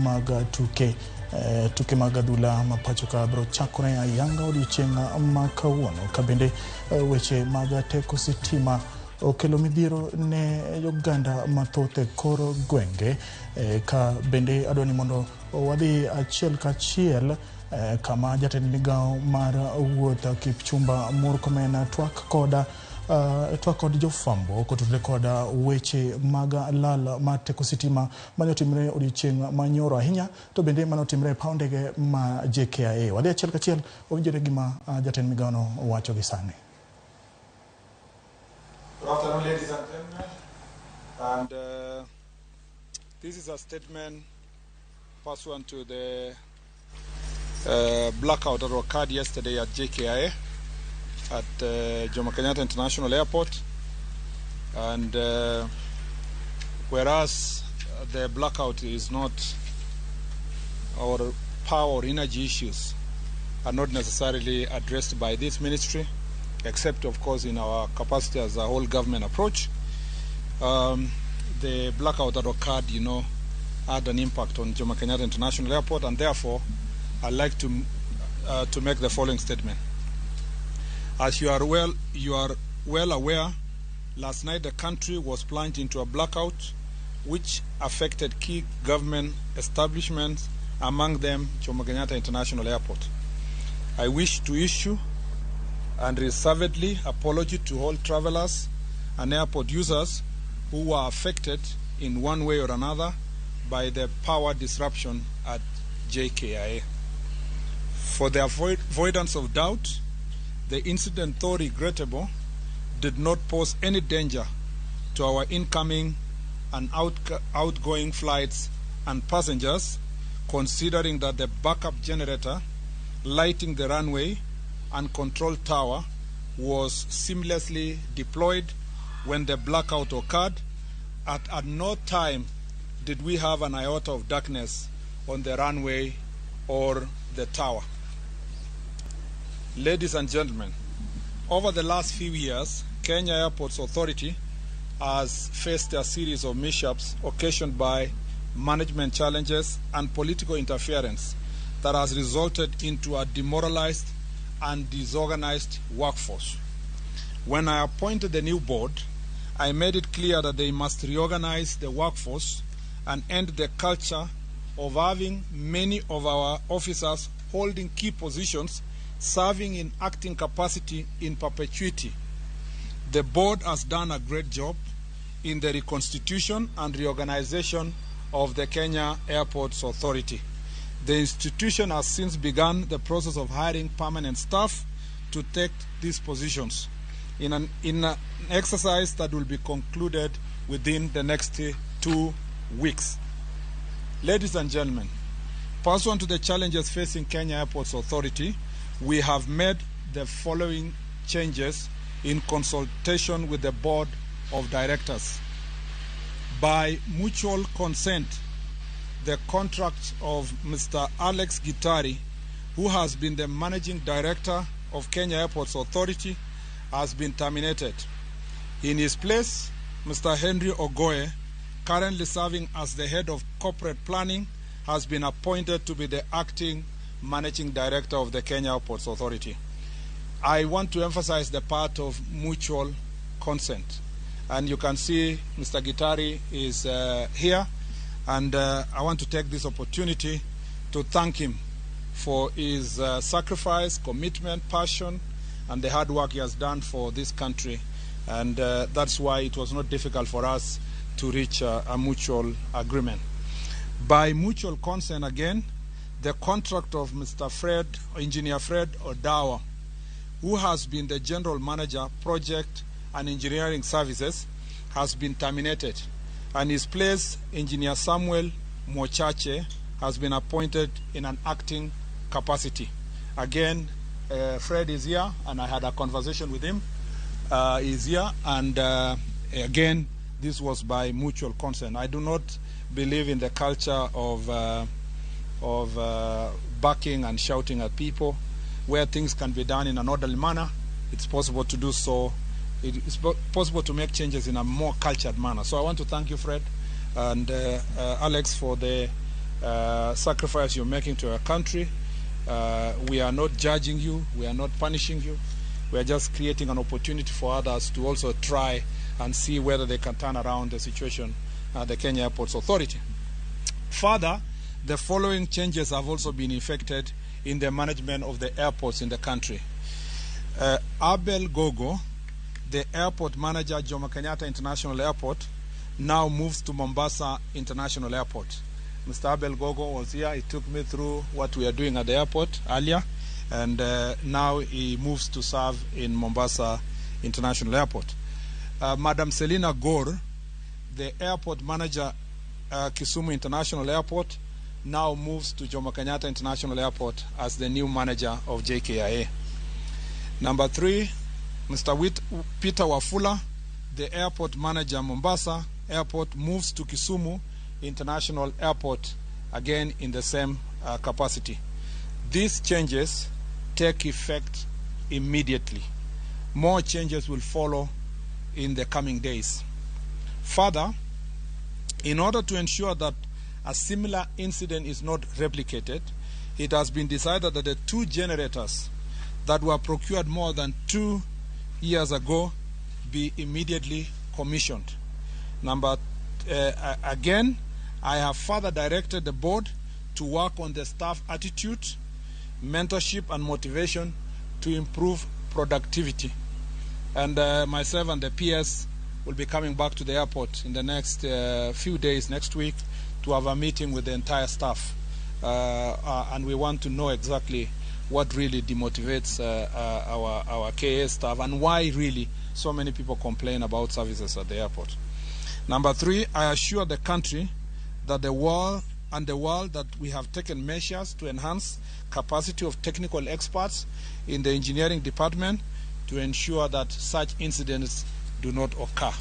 mag tuke mag adhula mapacho ka bro chakore ayanga odiochieng' ma kawuono kabende weche mag teko sitima okelo midhiero ne Uganda mathoth e kor gwenge ka bende adwani mondo wadhi achiel kachiel kama jatend migao mar wuoth Kipchumba Murkomen twak kod jofambo kotudre kod weche mag lal mar teko sitima manotimre odiochieng' manyoro ahinya to bende manotimre paw ndege ma JKIA. Wadhi achiel kachiel owinjore gima jatend migao no wacho gi sani. Good afternoon, ladies and gentlemen. And this is a statement pursuant to the blackout that occurred yesterday at JKIA at Jomo Kenyatta International Airport. And whereas the blackout is not, our power or energy issues are not necessarily addressed by this ministry, except of course in our capacity as a whole government approach. The blackout that occurred, had an impact on Jomo Kenyatta International Airport, and therefore I'd like to make the following statement. As you are well aware, last night the country was plunged into a blackout which affected key government establishments, among them Jomo Kenyatta International Airport. I wish to issue and reservedly apology to all travelers and airport users who were affected in one way or another by the power disruption at JKIA. For the avoidance of doubt, the incident, though regrettable, did not pose any danger to our incoming and outgoing flights and passengers, considering that the backup generator lighting the runway and control tower was seamlessly deployed when the blackout occurred. At no time did we have an iota of darkness on the runway or the tower. Ladies and gentlemen, over the last few years, Kenya Airports Authority has faced a series of mishaps occasioned by management challenges and political interference that has resulted into a demoralized and disorganized workforce. When I appointed the new board, I made it clear that they must reorganize the workforce and end the culture of having many of our officers holding key positions, serving in acting capacity in perpetuity. The board has done a great job in the reconstitution and reorganization of the Kenya Airports Authority. The institution has since begun the process of hiring permanent staff to take these positions in an exercise that will be concluded within the next 2 weeks. Ladies and gentlemen, pursuant to the challenges facing Kenya Airports Authority, we have made the following changes in consultation with the Board of Directors. By mutual consent, the contract of Mr. Alex Gitari, who has been the Managing Director of Kenya Airports Authority, has been terminated. In his place, Mr. Henry Ogoe, currently serving as the Head of Corporate Planning, has been appointed to be the Acting Managing Director of the Kenya Airports Authority. I want to emphasize the part of mutual consent. And you can see Mr. Gitari is here. And I want to take this opportunity to thank him for his sacrifice, commitment, passion, and the hard work he has done for this country. And that's why it was not difficult for us to reach a mutual agreement. By mutual consent again, the contract of Mr. Engineer Fred Odawa, who has been the General Manager, Project and Engineering Services, has been terminated. And his place, Engineer Samuel Mochache, has been appointed in an acting capacity. Again, Fred is here, and I had a conversation with him. He's here, and again, this was by mutual consent. I do not believe in the culture of backing and shouting at people. Where things can be done in an orderly manner, it's possible to do so. It's possible to make changes in a more cultured manner. So I want to thank you, Fred, and Alex, for the sacrifice you're making to our country. We are not judging you. We are not punishing you. We are just creating an opportunity for others to also try and see whether they can turn around the situation at the Kenya Airports Authority. Further, the following changes have also been effected in the management of the airports in the country. Abel Gogo, the airport manager at Jomo Kenyatta International Airport, now moves to Mombasa International Airport. Mr. Abel Gogo was here. He took me through what we are doing at the airport earlier, and now he moves to serve in Mombasa International Airport. Madam Selina Gore, the airport manager at Kisumu International Airport, now moves to Jomo Kenyatta International Airport as the new manager of JKIA. Number 3, Mr. Peter Wafula, the airport manager Mombasa Airport, moves to Kisumu International Airport, again in the same capacity. These changes take effect immediately. More changes will follow in the coming days. Further, in order to ensure that a similar incident is not replicated, it has been decided that the 2 generators that were procured more than 2 years ago be immediately commissioned. Again, I have further directed the board to work on the staff attitude, mentorship, and motivation to improve productivity. And myself and the PS will be coming back to the airport in the next few days, next week, to have a meeting with the entire staff. And we want to know exactly what really demotivates our KA staff and why really so many people complain about services at the airport. Number 3, I assure the country that the world that we have taken measures to enhance capacity of technical experts in the engineering department to ensure that such incidents do not occur.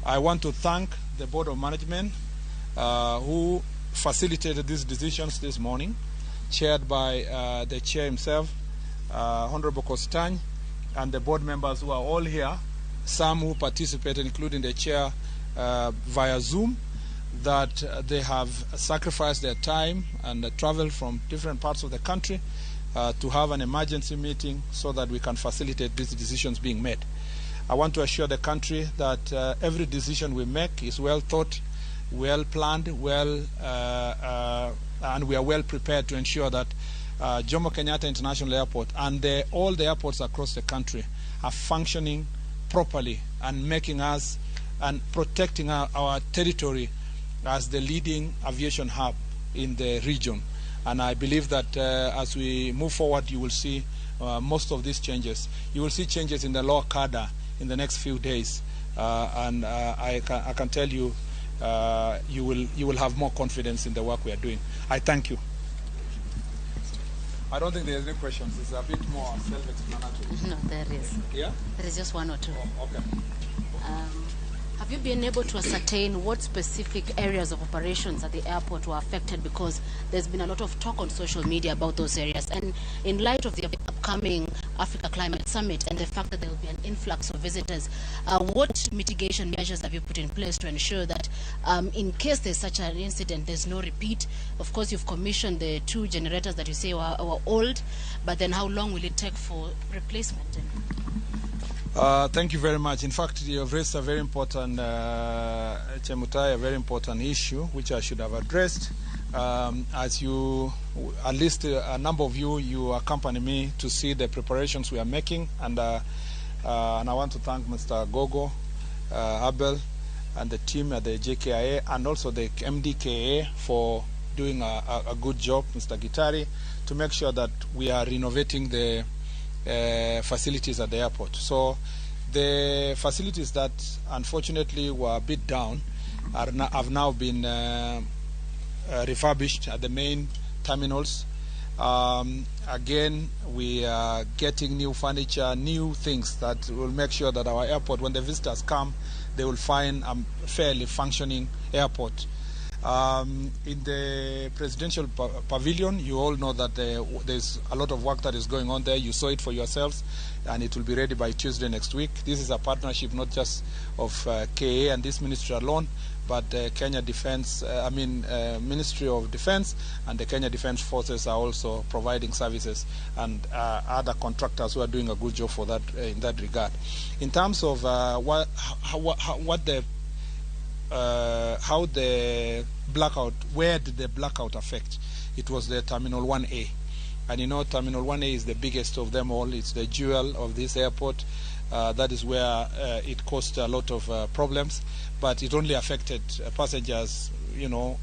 I want to thank the Board of Management who facilitated these decisions this morning, chaired by the chair himself, Honorable Kostany, and the board members who are all here, some who participated, including the chair via Zoom, that they have sacrificed their time and travel from different parts of the country to have an emergency meeting so that we can facilitate these decisions being made. I want to assure the country that every decision we make is well thought, well planned, and we are well prepared to ensure that Jomo Kenyatta International Airport and all the airports across the country are functioning properly and making us and protecting our territory as the leading aviation hub in the region. And I believe that as we move forward, you will see most of these changes. You will see changes in the law cadre in the next few days, and I can tell you, you will have more confidence in the work we are doing. I thank you. I don't think there are any questions. It's a bit more self-explanatory. No, there is. Yeah? There is just 1 or 2. Oh, okay. Have you been able to ascertain what specific areas of operations at the airport were affected? Because there's been a lot of talk on social media about those areas. And in light of the upcoming Africa Climate Summit and the fact that there will be an influx of visitors, what mitigation measures have you put in place to ensure that in case there's such an incident, there's no repeat? Of course, you've commissioned the 2 generators that you say were old, but then how long will it take for replacement? Thank you very much. In fact, you have raised a very important, Chemutai, a very important issue, which I should have addressed. As you, at least a number of you accompany me to see the preparations we are making, and I want to thank Mr. Gogo, Abel, and the team at the JKIA, and also the MDKA for doing a good job, Mr. Gitari, to make sure that we are renovating the facilities at the airport. So the facilities that unfortunately were a bit down have now been refurbished at the main terminals. Again, we are getting new furniture, new things that will make sure that our airport, when the visitors come, they will find a fairly functioning airport. In the presidential pavilion, you all know that there's a lot of work that is going on there. You saw it for yourselves, and it will be ready by Tuesday next week. This is a partnership not just of KIA and this ministry alone, but Kenya Defense, Ministry of Defense and the Kenya Defense Forces are also providing services, and other contractors who are doing a good job for that in that regard. In terms of how the blackout, where did the blackout affect? It was the Terminal 1A. And you know, Terminal 1A is the biggest of them all. It's the jewel of this airport. That is where it caused a lot of problems. But it only affected passengers, you know,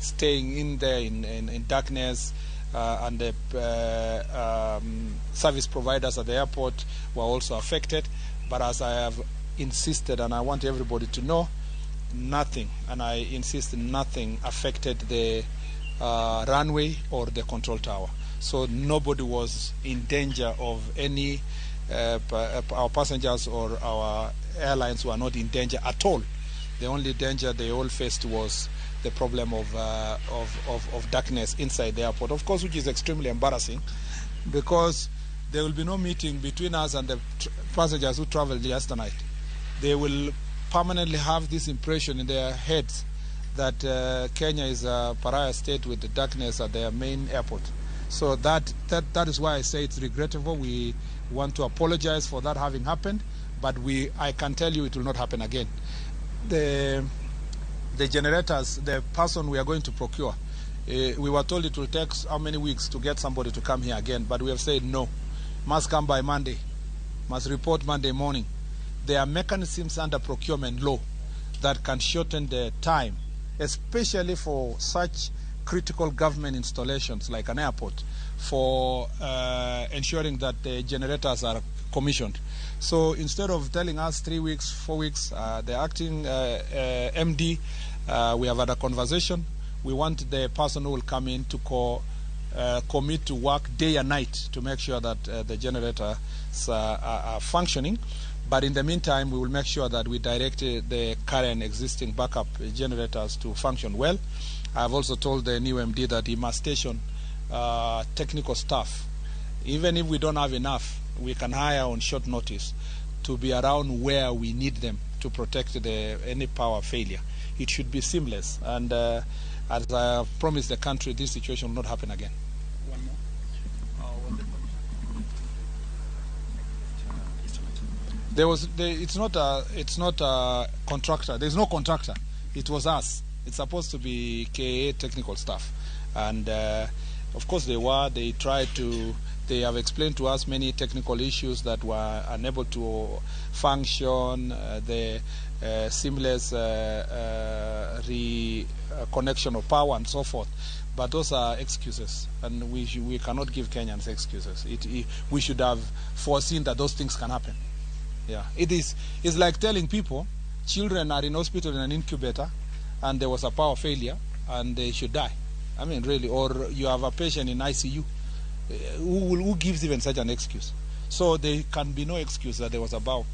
staying in there in darkness. And the service providers at the airport were also affected. But as I have insisted, and I want everybody to know, nothing, and I insist, nothing affected the runway or the control tower. So nobody was in danger of any, our passengers or our airlines were not in danger at all. The only danger they all faced was the problem of darkness inside the airport, of course, which is extremely embarrassing, because there will be no meeting between us and the passengers who traveled yesterday. They will permanently have this impression in their heads that Kenya is a pariah state with the darkness at their main airport. So that is why I say it's regrettable. We want to apologize for that having happened, but I can tell you it will not happen again. The generators, the person we are going to procure, we were told it will take how many weeks to get somebody to come here again, but we have said no. Must come by Monday, must report Monday morning. There are mechanisms under procurement law that can shorten the time, especially for such critical government installations like an airport, for ensuring that the generators are commissioned. So instead of telling us 3 weeks, 4 weeks, the acting MD, we have had a conversation. We want the person who will come in to commit to work day and night to make sure that the generators are functioning. But in the meantime, we will make sure that we direct the current existing backup generators to function well. I have also told the new MD that he must station technical staff. Even if we don't have enough, we can hire on short notice to be around where we need them to protect any power failure. It should be seamless. And as I have promised the country, this situation will not happen again. One more. It's not a contractor. There's no contractor. It was us. It's supposed to be KIA technical staff, and of course they tried to. They have explained to us many technical issues that were unable to function. The seamless reconnection of power and so forth. But those are excuses, and we cannot give Kenyans excuses. We should have foreseen that those things can happen. Yeah, it's like telling people children are in hospital in an incubator and there was a power failure and they should die. I mean, really, or you have a patient in ICU. Who gives even such an excuse? So there can be no excuse that there was a power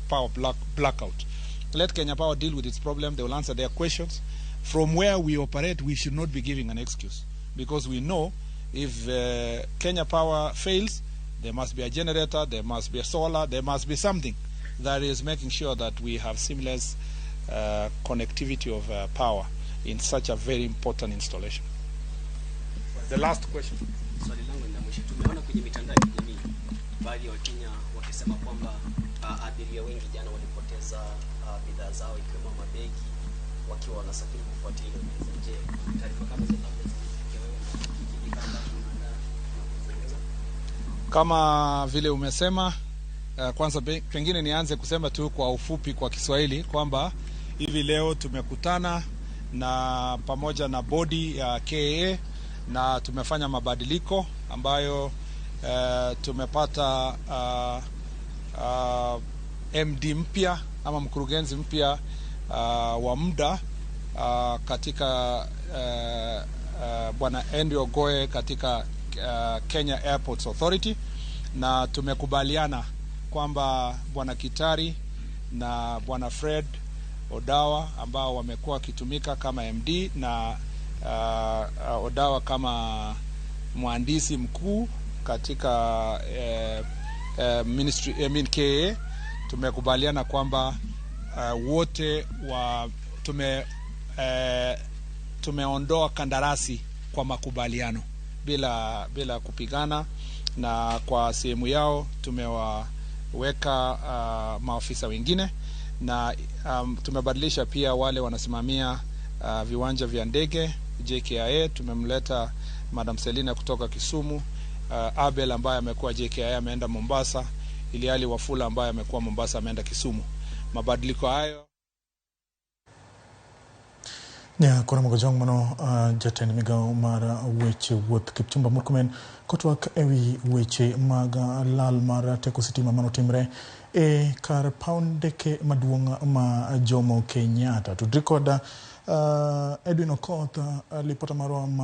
blackout. Let Kenya Power deal with its problem. They will answer their questions. From where we operate, we should not be giving an excuse, because we know if Kenya Power fails, there must be a generator, there must be a solar, there must be something that is making sure that we have seamless connectivity of power in such a very important installation. The last question. Swali langu la mwisho, tumeona kwenye mitandao ya kijamii baadhi ya Wakenya wakisema kwamba abiria wengi jana walipoteza bidhaa zao ikiwemo mabegi wakiwa wanasafiri kufuatia ile meza. Je, taarifa kama hizo labda zifikie wewe na kama kama vile umesema? Kwanza pengine nianze kusema tu kwa ufupi kwa Kiswahili kwamba hivi leo tumekutana na pamoja na bodi ya KIA na tumefanya mabadiliko ambayo tumepata MD mpya ama mkurugenzi mpya wa muda katika Bwana Andrew Ogoe katika Kenya Airports Authority, na tumekubaliana kwamba Bwana Kitari na Bwana Fred Odawa ambao wamekuwa kitumika kama MD na Odawa kama mhandisi mkuu katika ministry KIA. Tumekubaliana kwamba wote tumeondoa kandarasi kwa makubaliano bila kupigana, na kwa sehemu yao tumewaweka maafisa wengine, na tumebadilisha pia wale wanasimamia viwanja vya ndege JKIA. Tumemleta Madam Selina kutoka Kisumu, Abel ambaye amekuwa JKIA ameenda Mombasa, Iliali Wafula ambaye amekuwa Mombasa ameenda Kisumu. Mabadiliko hayo kuna mgojong mano Jatend migao mara weche wuoth Kipchumba Murkomen kotwak ewi weche mag lal mar teko sitima mano timre kar paundeke maduong' ma Jomo Kenyatta. Tudri kod Edwin Okoth lipota marwa